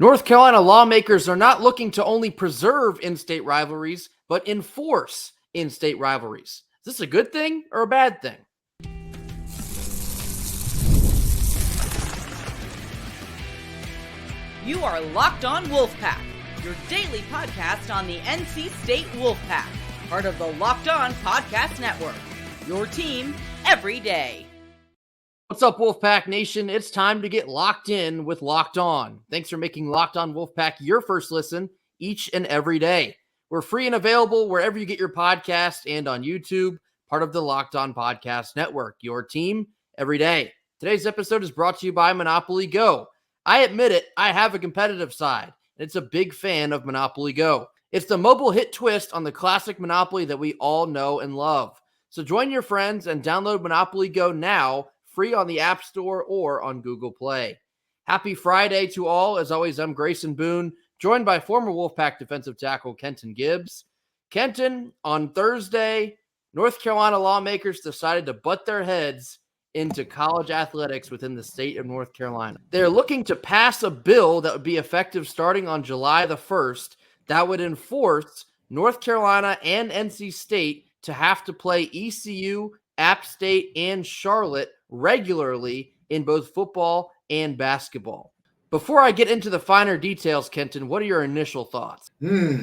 North Carolina lawmakers are not looking to only preserve in-state rivalries, but enforce in-state rivalries. Is this a good thing or a bad thing? You are Locked On Wolfpack, your daily podcast on the NC State Wolfpack, part of the Locked On Podcast Network, your team every day. What's up, Wolfpack Nation? It's time to get locked in with Locked On. Thanks for making Locked On Wolfpack your first listen each and every day. We're free and available wherever you get your podcast and on YouTube, part of the Locked On Podcast Network, your team every day. Today's episode is brought to you by Monopoly Go. I admit it, I have a competitive side, and it's a big fan of Monopoly Go. It's the mobile hit twist on the classic Monopoly that we all know and love. So join your friends and download Monopoly Go now, free on the App Store or on Google Play. Happy Friday to all. As always, I'm Grayson Boone, joined by former Wolfpack defensive tackle Kenton Gibbs. Kenton, on Thursday, North Carolina lawmakers decided to butt their heads into college athletics within the state of North Carolina. They're looking to pass a bill that would be effective starting on July the 1st that would enforce North Carolina and NC State to have to play ECU, App State, and Charlotte regularly in both football and basketball. Before I get into the finer details, Kenton, what are your initial thoughts? This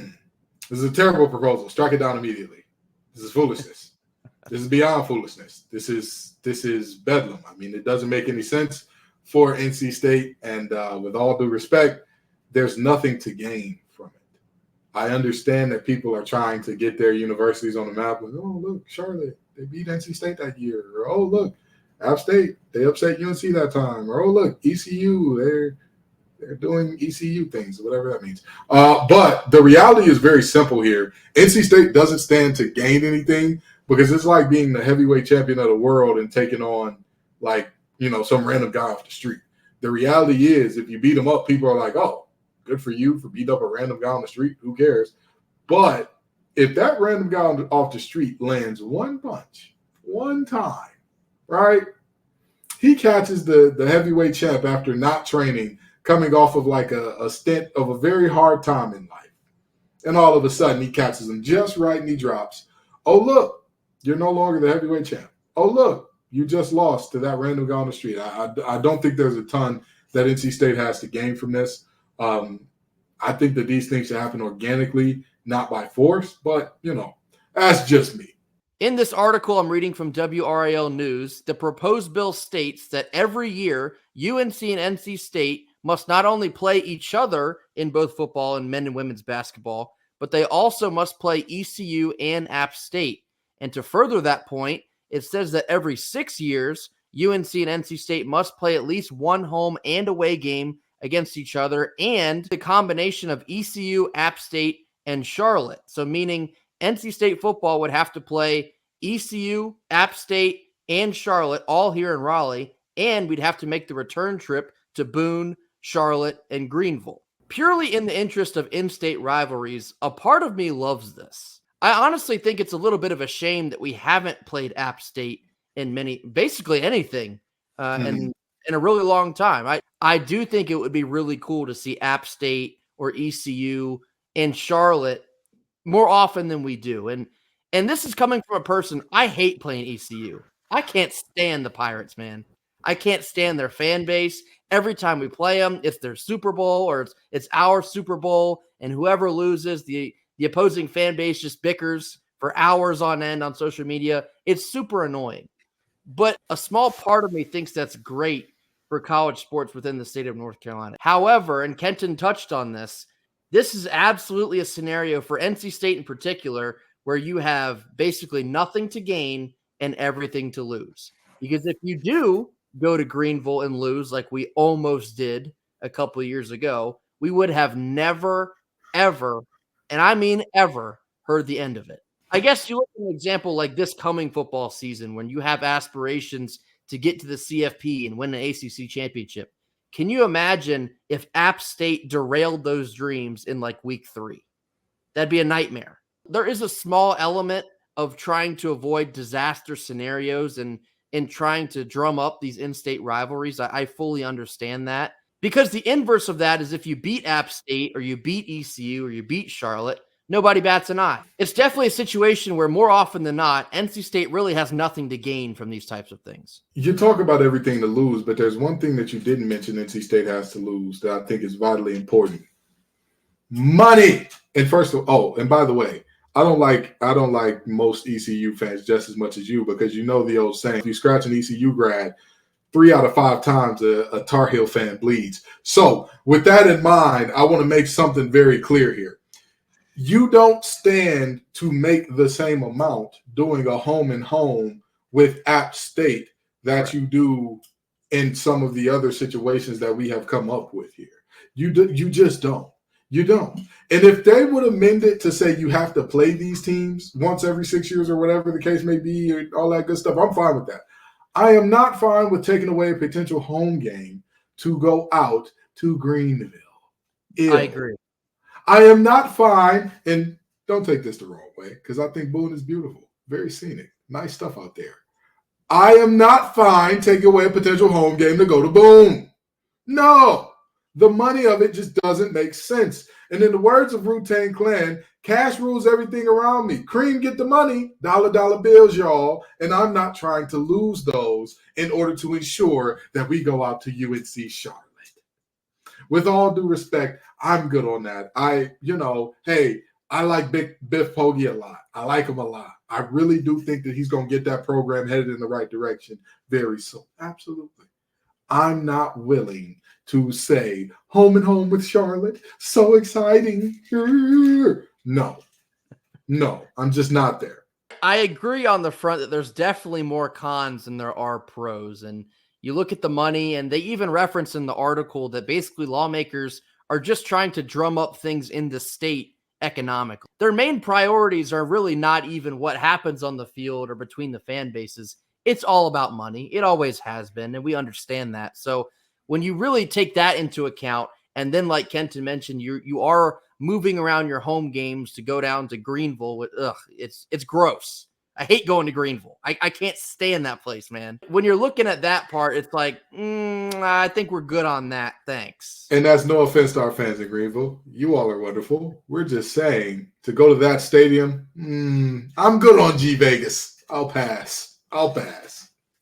is a terrible proposal. Strike it down immediately. This is foolishness. This is beyond foolishness. This is bedlam. I mean, it doesn't make any sense for NC State, and with all due respect, there's nothing to gain from it. I understand that people are trying to get their universities on the map. Like, oh, look, Charlotte, they beat NC State that year. Or, oh, look, App State, they upset UNC that time. Or, oh, look, ECU, they're doing ECU things, whatever that means. But the reality is very simple here. NC State doesn't stand to gain anything because it's like being the heavyweight champion of the world and taking on, like, some random guy off the street. The reality is if you beat them up, people are like, oh, good for you for beating up a random guy on the street. Who cares? But if that random guy off the street lands one punch, one time, right? He catches the heavyweight champ after not training, coming off of like a stint of a very hard time in life. And all of a sudden he catches him just right and he drops. Oh, look, you're no longer the heavyweight champ. Oh, look, you just lost to that random guy on the street. I don't think there's a ton that NC State has to gain from this. I think that these things should happen organically, not by force, but, that's just me. In this article I'm reading from WRAL News, the proposed bill states that every year UNC and NC State must not only play each other in both football and men and women's basketball, but they also must play ECU and App State. And to further that point, it says that every 6 years, UNC and NC State must play at least one home and away game against each other, and the combination of ECU, App State, and Charlotte. So meaning NC State football would have to play ECU, App State, and Charlotte all here in Raleigh, and we'd have to make the return trip to Boone, Charlotte, and Greenville. Purely in the interest of in-state rivalries, a part of me loves this. I honestly think it's a little bit of a shame that we haven't played App State in basically anything in a really long time. I do think it would be really cool to see App State or ECU and Charlotte more often than we do. And this is coming from a person, I hate playing ECU. I can't stand the Pirates, man. I can't stand their fan base. Every time we play them, it's their Super Bowl or it's our Super Bowl, and whoever loses, the opposing fan base just bickers for hours on end on social media. It's super annoying. But a small part of me thinks that's great for college sports within the state of North Carolina. However, and Kenton touched on this is absolutely a scenario for NC State in particular where you have basically nothing to gain and everything to lose. Because if you do go to Greenville and lose like we almost did a couple of years ago, we would have never, ever, and I mean ever, heard the end of it. I guess you look at an example like this coming football season when you have aspirations to get to the CFP and win an ACC championship. Can you imagine if App State derailed those dreams in like week 3? That'd be a nightmare. There is a small element of trying to avoid disaster scenarios and trying to drum up these in-state rivalries. I fully understand that. Because the inverse of that is if you beat App State or you beat ECU or you beat Charlotte, nobody bats an eye. It's definitely a situation where more often than not, NC State really has nothing to gain from these types of things. You talk about everything to lose, but there's one thing that you didn't mention NC State has to lose that I think is vitally important. Money. And and by the way, I don't like most ECU fans just as much as you, because you know the old saying, if you scratch an ECU grad, 3 out of 5 times a Tar Heel fan bleeds. So with that in mind, I want to make something very clear here. You don't stand to make the same amount doing a home and home with App State that you do in some of the other situations that we have come up with here. You just don't. You don't. And if they would amend it to say you have to play these teams once every 6 years or whatever the case may be, or all that good stuff, I'm fine with that. I am not fine with taking away a potential home game to go out to Greenville. Ew. I agree. I am not fine, and don't take this the wrong way, because I think Boone is beautiful, very scenic, nice stuff out there. I am not fine taking away a potential home game to go to Boone. No, the money of it just doesn't make sense. And in the words of Wu-Tang Clan, cash rules everything around me. Cream, get the money, dollar bills, y'all. And I'm not trying to lose those in order to ensure that we go out to UNC Charlotte. With all due respect, I'm good on that. I like Biff Poggi a lot. I like him a lot. I really do think that he's going to get that program headed in the right direction very soon. Absolutely. I'm not willing to say home and home with Charlotte. So exciting. No, I'm just not there. I agree on the front that there's definitely more cons than there are pros. And you look at the money, and they even reference in the article that basically lawmakers are just trying to drum up things in the state economically. Their main priorities are really not even what happens on the field or between the fan bases. It's all about money. It always has been, and we understand that. So when you really take that into account, and then like Kenton mentioned, you are moving around your home games to go down to Greenville. It's gross. I hate going to Greenville. I can't stand that place, man. When you're looking at that part, it's like, I think we're good on that. Thanks. And that's no offense to our fans in Greenville. You all are wonderful. We're just saying, to go to that stadium, I'm good on G Vegas. I'll pass.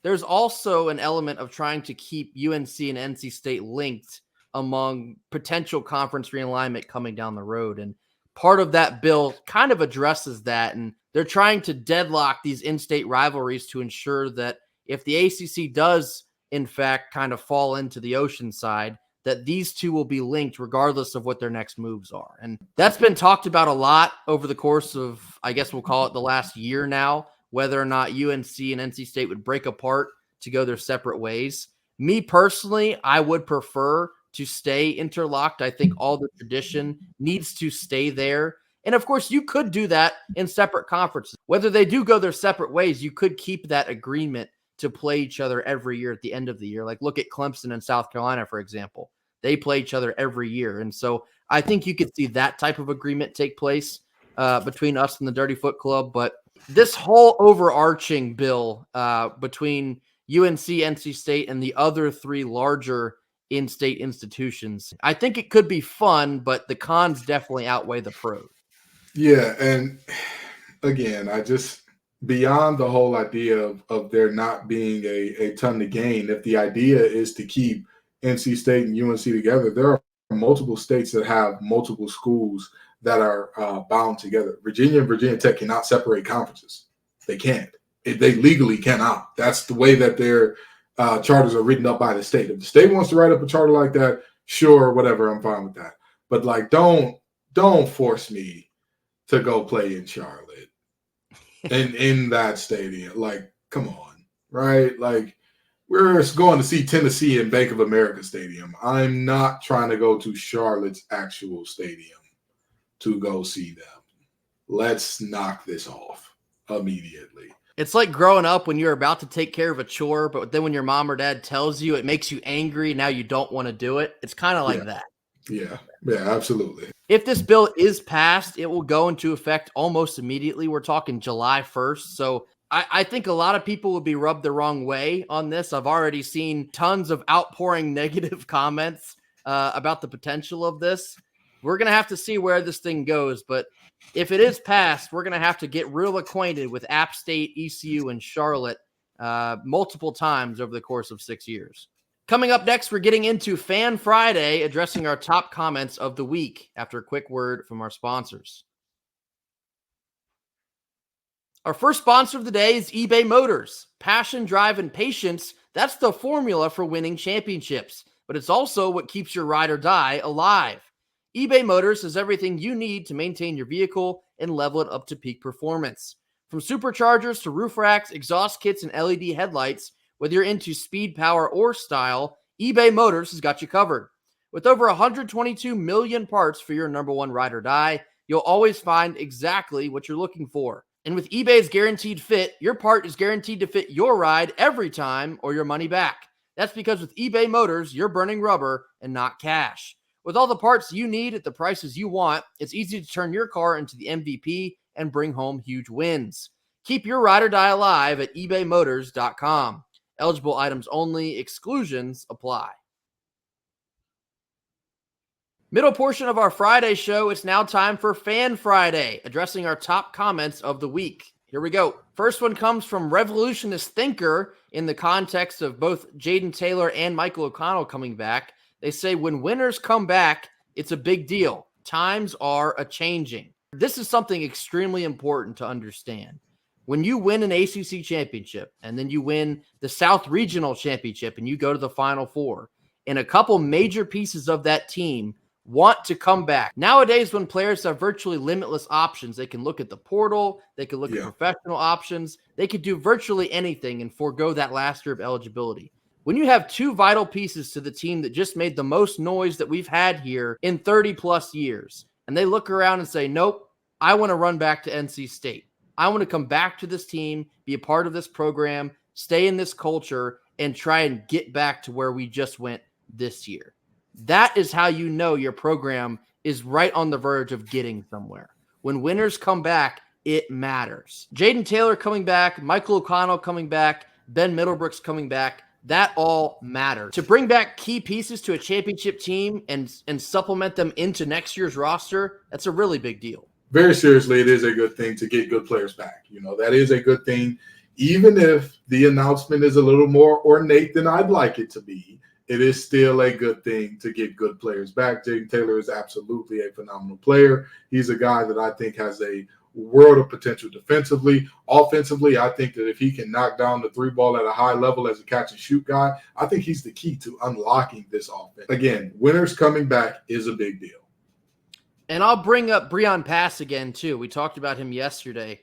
There's also an element of trying to keep UNC and NC State linked among potential conference realignment coming down the road. And part of that bill kind of addresses that. And they're trying to deadlock these in-state rivalries to ensure that if the ACC does, in fact, kind of fall into the ocean side, that these two will be linked regardless of what their next moves are. And that's been talked about a lot over the course of, I guess we'll call it the last year now, whether or not UNC and NC State would break apart to go their separate ways. Me personally, I would prefer to stay interlocked. I think all the tradition needs to stay there. And of course, you could do that in separate conferences. Whether they do go their separate ways, you could keep that agreement to play each other every year at the end of the year. Like look at Clemson and South Carolina, for example. They play each other every year. And so I think you could see that type of agreement take place between us and the Dirty Foot Club. But this whole overarching bill between UNC, NC State, and the other 3 larger in-state institutions, I think it could be fun, but the cons definitely outweigh the pros. Yeah, and again, beyond the whole idea of there not being a ton to gain, if the idea is to keep NC State and UNC together, there are multiple states that have multiple schools that are bound together. Virginia and Virginia Tech cannot separate conferences. They can't. They legally cannot. That's the way that their charters are written up by the state. If the state wants to write up a charter like that, sure, whatever, I'm fine with that. But like, don't force me to go play in Charlotte and in that stadium. Like, come on, right? Like, we're going to see Tennessee in Bank of America Stadium. I'm not trying to go to Charlotte's actual stadium to go see them. Let's knock this off immediately. It's like growing up when you're about to take care of a chore, but then when your mom or dad tells you, it makes you angry. Now you don't want to do it. It's kind of like that. Yeah, absolutely. If this bill is passed, it will go into effect almost immediately. We're talking July 1st. So I think a lot of people will be rubbed the wrong way on this. I've already seen tons of outpouring negative comments about the potential of this. We're going to have to see where this thing goes. But if it is passed, we're going to have to get real acquainted with App State, ECU, and Charlotte multiple times over the course of 6 years. Coming up next, we're getting into Fan Friday, addressing our top comments of the week after a quick word from our sponsors. Our first sponsor of the day is eBay Motors. Passion, drive, and patience, that's the formula for winning championships, but it's also what keeps your ride or die alive. eBay Motors has everything you need to maintain your vehicle and level it up to peak performance. From superchargers to roof racks, exhaust kits, and LED headlights, whether you're into speed, power, or style, eBay Motors has got you covered. With over 122 million parts for your number one ride or die, you'll always find exactly what you're looking for. And with eBay's Guaranteed Fit, your part is guaranteed to fit your ride every time or your money back. That's because with eBay Motors, you're burning rubber and not cash. With all the parts you need at the prices you want, it's easy to turn your car into the MVP and bring home huge wins. Keep your ride or die alive at ebaymotors.com. Eligible items only. Exclusions apply. Middle portion of our Friday show, it's now time for Fan Friday, addressing our top comments of the week. Here we go. First one comes from Revolutionist Thinker in the context of both Jaden Taylor and Michael O'Connell coming back. They say, when winners come back, it's a big deal. Times are a-changing. This is something extremely important to understand. When you win an ACC championship and then you win the South Regional Championship and you go to the Final Four, and a couple major pieces of that team want to come back. Nowadays, when players have virtually limitless options, they can look at the portal, they can look at professional options, they could do virtually anything and forego that last year of eligibility. When you have two vital pieces to the team that just made the most noise that we've had here in 30 plus years, and they look around and say, nope, I want to run back to NC State. I want to come back to this team, be a part of this program, stay in this culture, and try and get back to where we just went this year. That is how you know your program is right on the verge of getting somewhere. When winners come back, it matters. Jaden Taylor coming back, Michael O'Connell coming back, Ben Middlebrooks coming back, that all matters. To bring back key pieces to a championship team and supplement them into next year's roster, that's a really big deal. Very seriously, it is a good thing to get good players back. You know, that is a good thing. Even if the announcement is a little more ornate than I'd like it to be, it is still a good thing to get good players back. Jaden Taylor is absolutely a phenomenal player. He's a guy that I think has a world of potential defensively. Offensively, I think that if he can knock down the three ball at a high level as a catch and shoot guy, I think he's the key to unlocking this offense. Again, winners coming back is a big deal. And I'll bring up Breon Pass again, too. We talked about him yesterday.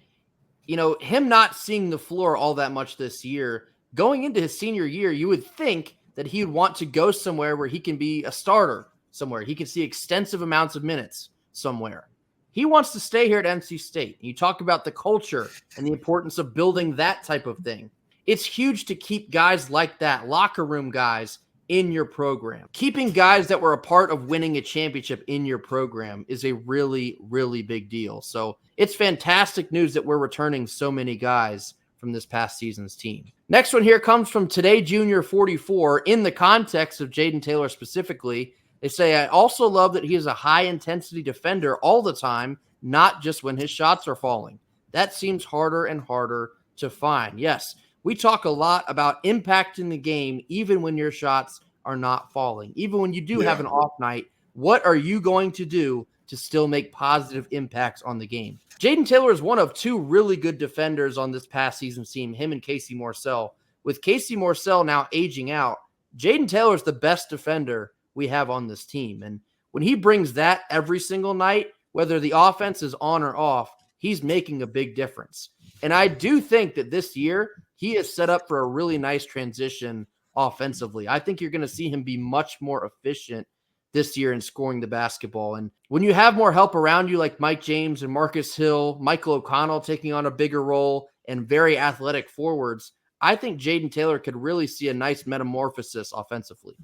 You know, him not seeing the floor all that much this year, going into his senior year, you would think that he would want to go somewhere where he can be a starter somewhere. He can see extensive amounts of minutes somewhere. He wants to stay here at NC State. You talk about the culture and the importance of building that type of thing. It's huge to keep guys like that, locker room guys, in your program. Keeping guys that were a part of winning a championship in your program is a really, really big deal. So it's fantastic news that we're returning so many guys from this past season's team. Next one here comes from Today Junior 44. In the context of Jaden Taylor specifically, they say, I also love that he is a high-intensity defender all the time, not just when his shots are falling. That seems harder and harder to find. Yes, we talk a lot about impacting the game even when your shots are not falling. Even when you do have an off night, what are you going to do to still make positive impacts on the game? Jaden Taylor is one of two really good defenders on this past season's team, him and Casey Morsell. With Casey Morsell now aging out, Jaden Taylor is the best defender we have on this team. And when he brings that every single night, whether the offense is on or off, he's making a big difference. And I do think that this year he is set up for a really nice transition offensively. I think you're going to see him be much more efficient this year in scoring the basketball. And when you have more help around you like Mike James and Marcus Hill, Michael O'Connell taking on a bigger role, and very athletic forwards, I think Jaden Taylor could really see a nice metamorphosis offensively.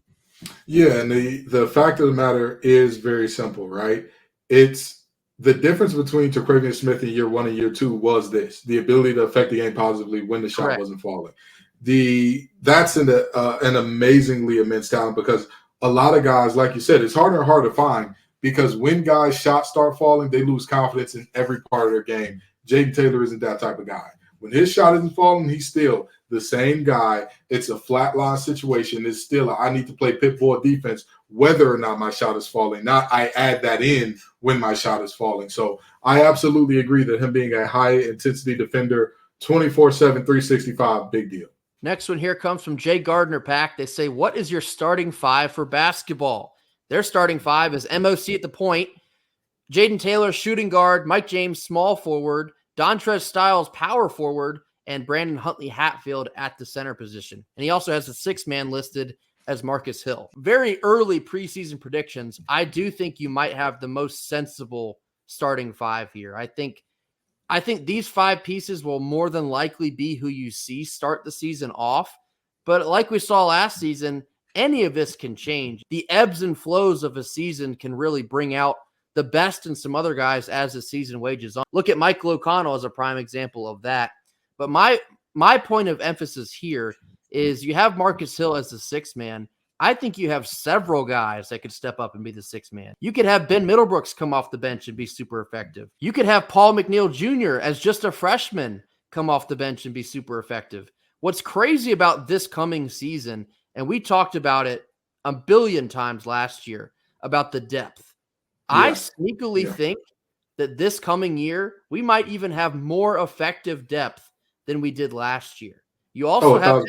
Yeah, and the fact of the matter is very simple, right? It's the difference between Terquavion Smith in year one and year two was this: the ability to affect the game positively when the shot wasn't falling. That's an amazingly immense talent, because a lot of guys, like you said, it's harder and harder to find because when guys' shots start falling, they lose confidence in every part of their game. Jaden Taylor isn't that type of guy. When his shot isn't falling, he's still the same guy. It's a flatline situation. It's still I need to play pit bull defense whether or not my shot is falling, not I add that in when my shot is falling. So I absolutely agree that him being a high-intensity defender, 24/7, 365, big deal. Next one here comes from Gardner Pack. They say, what is your starting five for basketball? Their starting five is MOC at the point, Jaden Taylor, shooting guard, Mike James, small forward, Dontrez Styles, power forward, and Brandon Huntley Hatfield at the center position. And he also has a six-man listed as Marcus Hill. Very early preseason predictions. I do think you might have the most sensible starting five here. I think these five pieces will more than likely be who you see start the season off. But like we saw last season, any of this can change. The ebbs and flows of a season can really bring out the best in some other guys as the season wages on. Look at Michael O'Connell as a prime example of that. But my point of emphasis here is you have Marcus Hill as the sixth man. I think you have several guys that could step up and be the sixth man. You could have Ben Middlebrooks come off the bench and be super effective. You could have Paul McNeil Jr. as just a freshman come off the bench and be super effective. What's crazy about this coming season, and we talked about it a billion times last year, about the depth. Yeah. I sneakily think that this coming year, we might even have more effective depth than we did last year. You also have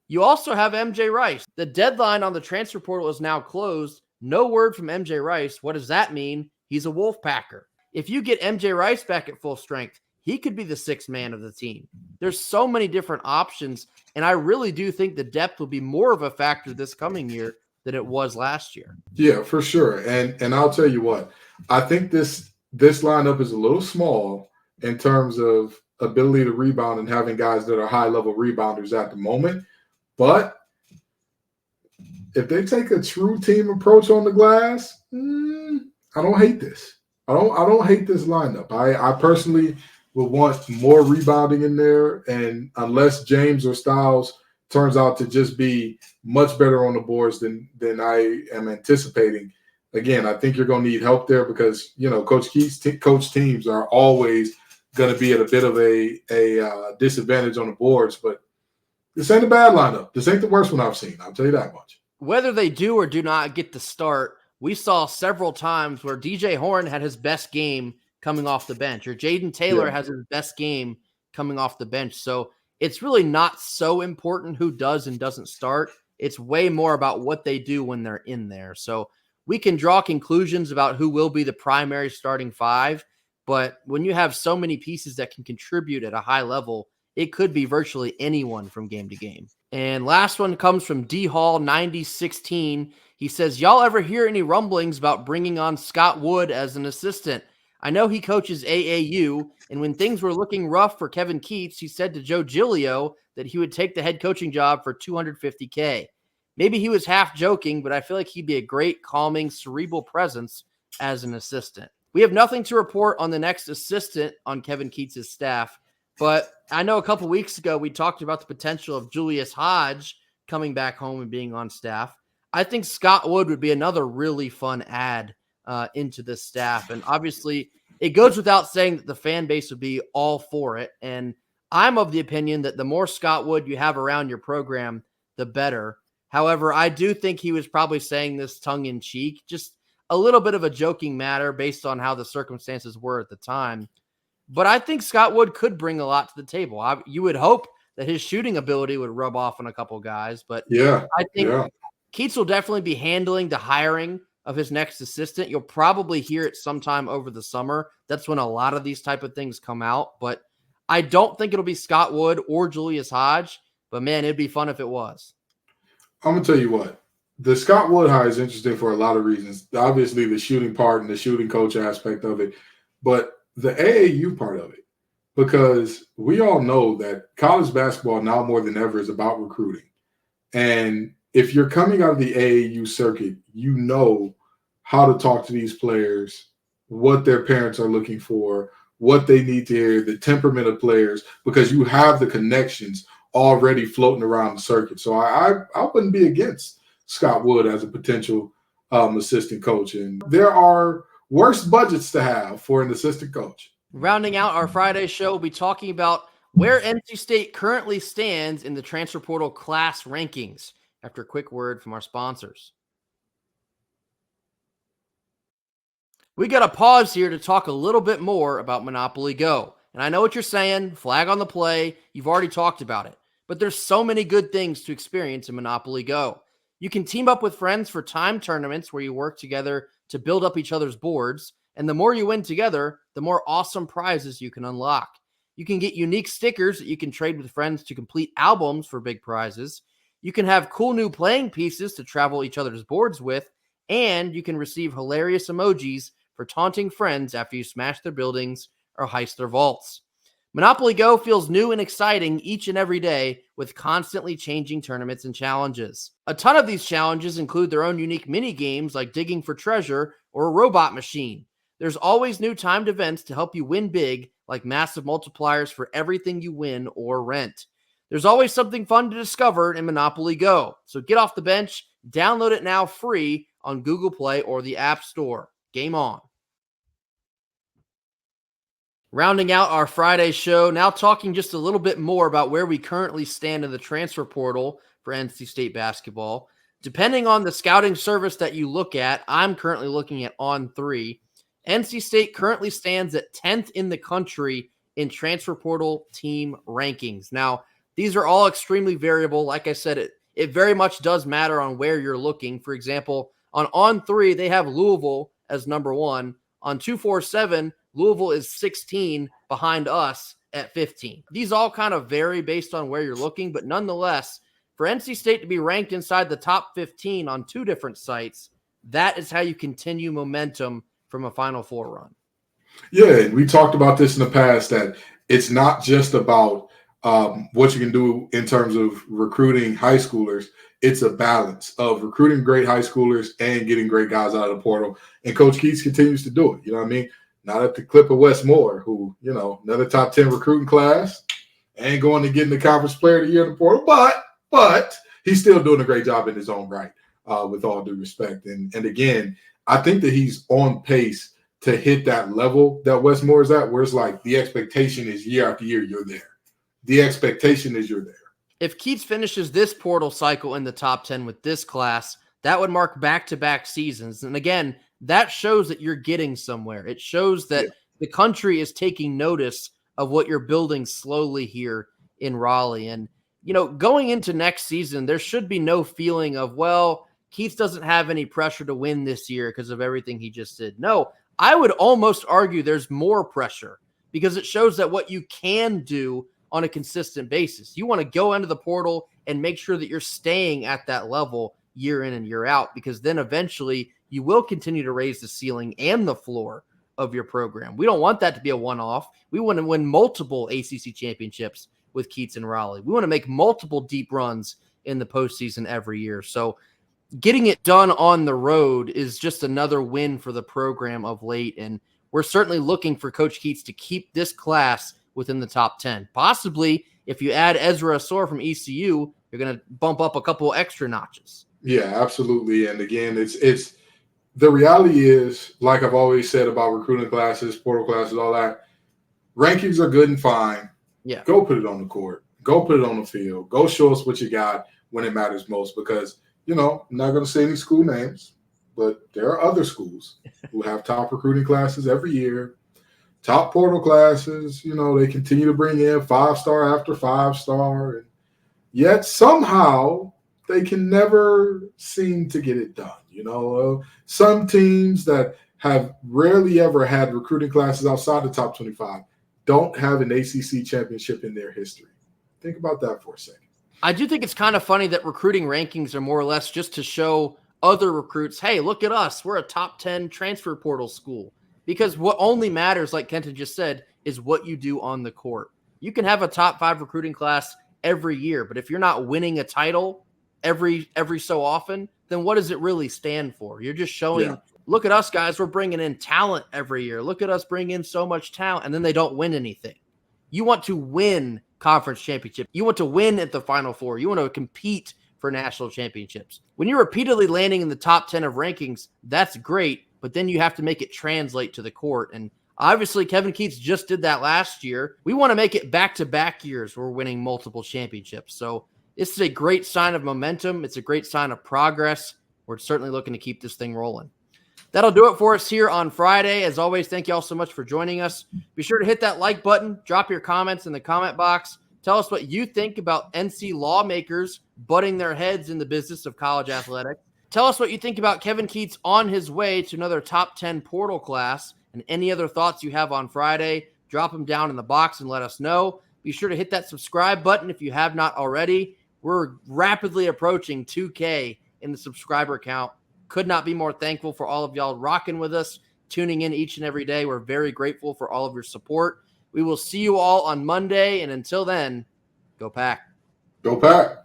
MJ Rice. The deadline on the transfer portal is now closed. No word from MJ Rice. What does that mean? He's a Wolfpacker. If you get MJ Rice back at full strength, he could be the sixth man of the team. There's so many different options, and I really do think the depth will be more of a factor this coming year than it was last year. Yeah, for sure. And I'll tell you what, I think this lineup is a little small in terms of ability to rebound and having guys that are high-level rebounders at the moment. But if they take a true team approach on the glass, I don't hate this. I don't hate this lineup. I personally would want more rebounding in there, and unless James or Styles turns out to just be much better on the boards than I am anticipating, again, I think you're going to need help there because, Coach Keith's coach teams are always going to be at a bit of a disadvantage on the boards, but this ain't a bad lineup. This ain't the worst one I've seen. I'll tell you that much. Whether they do or do not get the start, we saw several times where DJ Horn had his best game coming off the bench, or Jaden Taylor has his best game coming off the bench. So it's really not so important who does and doesn't start. It's way more about what they do when they're in there. So we can draw conclusions about who will be the primary starting five, but when you have so many pieces that can contribute at a high level, it could be virtually anyone from game to game. And last one comes from D Hall 9016. He says, y'all ever hear any rumblings about bringing on Scott Wood as an assistant? I know he coaches AAU, and when things were looking rough for Kevin Keatts, he said to Joe Giglio that he would take the head coaching job for $250K. Maybe he was half joking, but I feel like he'd be a great, calming, cerebral presence as an assistant. We have nothing to report on the next assistant on Kevin Keatts' staff, but I know a couple weeks ago we talked about the potential of Julius Hodge coming back home and being on staff. I think Scott Wood would be another really fun add into this staff. And obviously, it goes without saying that the fan base would be all for it. And I'm of the opinion that the more Scott Wood you have around your program, the better. However, I do think he was probably saying this tongue-in-cheek, just a little bit of a joking matter based on how the circumstances were at the time. But I think Scott Wood could bring a lot to the table. You would hope that his shooting ability would rub off on a couple guys. But I think Keatts will definitely be handling the hiring of his next assistant. You'll probably hear it sometime over the summer. That's when a lot of these type of things come out. But I don't think it'll be Scott Wood or Julius Hodge. But, man, it'd be fun if it was. I'm going to tell you what. The Scott Wood hire is interesting for a lot of reasons. Obviously, the shooting part and the shooting coach aspect of it. But the AAU part of it, because we all know that college basketball now more than ever is about recruiting. And if you're coming out of the AAU circuit, you know how to talk to these players, what their parents are looking for, what they need to hear, the temperament of players, because you have the connections already floating around the circuit. So I wouldn't be against Scott Wood as a potential assistant coach. And there are worse budgets to have for an assistant coach. Rounding out our Friday show, we'll be talking about where NC State currently stands in the transfer portal class rankings after a quick word from our sponsors. We got to pause here to talk a little bit more about Monopoly Go. And I know what you're saying, flag on the play, you've already talked about it. But there's so many good things to experience in Monopoly Go. You can team up with friends for time tournaments where you work together to build up each other's boards. And the more you win together, the more awesome prizes you can unlock. You can get unique stickers that you can trade with friends to complete albums for big prizes. You can have cool new playing pieces to travel each other's boards with. And you can receive hilarious emojis for taunting friends after you smash their buildings or heist their vaults. Monopoly Go feels new and exciting each and every day with constantly changing tournaments and challenges. A ton of these challenges include their own unique mini games like digging for treasure or a robot machine. There's always new timed events to help you win big, like massive multipliers for everything you win or rent. There's always something fun to discover in Monopoly Go. So get off the bench, download it now free on Google Play or the App Store. Game on. Rounding out our Friday show, now talking just a little bit more about where we currently stand in the transfer portal for NC State basketball. Depending on the scouting service that you look at, I'm currently looking at On3. NC State currently stands at 10th in the country in transfer portal team rankings. Now, these are all extremely variable. Like I said, it very much does matter on where you're looking. For example, on On3, they have Louisville as number 1. On 247, Louisville is 16 behind us at 15. These all kind of vary based on where you're looking, but nonetheless, for NC State to be ranked inside the top 15 on 2 different sites, that is how you continue momentum from a Final Four run. Yeah, we talked about this in the past, that it's not just about what you can do in terms of recruiting high schoolers. It's a balance of recruiting great high schoolers and getting great guys out of the portal. And Coach Keats continues to do it. You know what I mean? Not at the clip of Wes Moore, who, you know, another top 10 recruiting class, ain't going to get in the conference player of the year in the portal, but he's still doing a great job in his own right, with all due respect. And again, I think that he's on pace to hit that level that Wes Moore is at, where it's like the expectation is year after year, you're there. The expectation is you're there. If Keats finishes this portal cycle in the top 10 with this class, that would mark back-to-back seasons. And again, that shows that you're getting somewhere. It shows that the country is taking notice of what you're building slowly here in Raleigh. And, you know, going into next season, there should be no feeling of, well, Keats doesn't have any pressure to win this year because of everything he just did. No, I would almost argue there's more pressure because it shows that what you can do on a consistent basis. You want to go into the portal and make sure that you're staying at that level year in and year out, because then eventually you will continue to raise the ceiling and the floor of your program. We don't want that to be a one-off. We want to win multiple ACC championships with Keats and Raleigh. We want to make multiple deep runs in the postseason every year. So getting it done on the road is just another win for the program of late. And we're certainly looking for Coach Keats to keep this class within the top 10. Possibly, if you add Ezra Asor from ECU, you're going to bump up a couple extra notches. Yeah, absolutely. And again, it's the reality is, like I've always said about recruiting classes, portal classes, all that, rankings are good and fine. Yeah. Go put it on the court. Go put it on the field. Go show us what you got when it matters most, because, you know, I'm not going to say any school names, but there are other schools who have top recruiting classes every year. Top portal classes, you know, they continue to bring in 5-star after 5-star, and yet somehow they can never seem to get it done. You know, some teams that have rarely ever had recruiting classes outside the top 25 don't have an ACC championship in their history. Think about that for a second. I do think it's kind of funny that recruiting rankings are more or less just to show other recruits, hey, look at us. We're a top 10 transfer portal school. Because what only matters, like Kenton just said, is what you do on the court. You can have a top 5 recruiting class every year, but if you're not winning a title every so often, then what does it really stand for? You're just showing, look at us guys, we're bringing in talent every year. Look at us bring in so much talent, and then they don't win anything. You want to win conference championship. You want to win at the Final Four. You want to compete for national championships. When you're repeatedly landing in the top 10 of rankings, that's great, but then you have to make it translate to the court. And obviously, Kevin Keatts just did that last year. We want to make it back-to-back years where we're winning multiple championships. So this is a great sign of momentum. It's a great sign of progress. We're certainly looking to keep this thing rolling. That'll do it for us here on Friday. As always, thank you all so much for joining us. Be sure to hit that like button. Drop your comments in the comment box. Tell us what you think about NC lawmakers butting their heads in the business of college athletics. Tell us what you think about Kevin Keatts on his way to another top 10 portal class, and any other thoughts you have on Friday. Drop them down in the box and let us know. Be sure to hit that subscribe button if you have not already. We're rapidly approaching 2K in the subscriber count. Could not be more thankful for all of y'all rocking with us, tuning in each and every day. We're very grateful for all of your support. We will see you all on Monday, and until then, go Pack. Go Pack.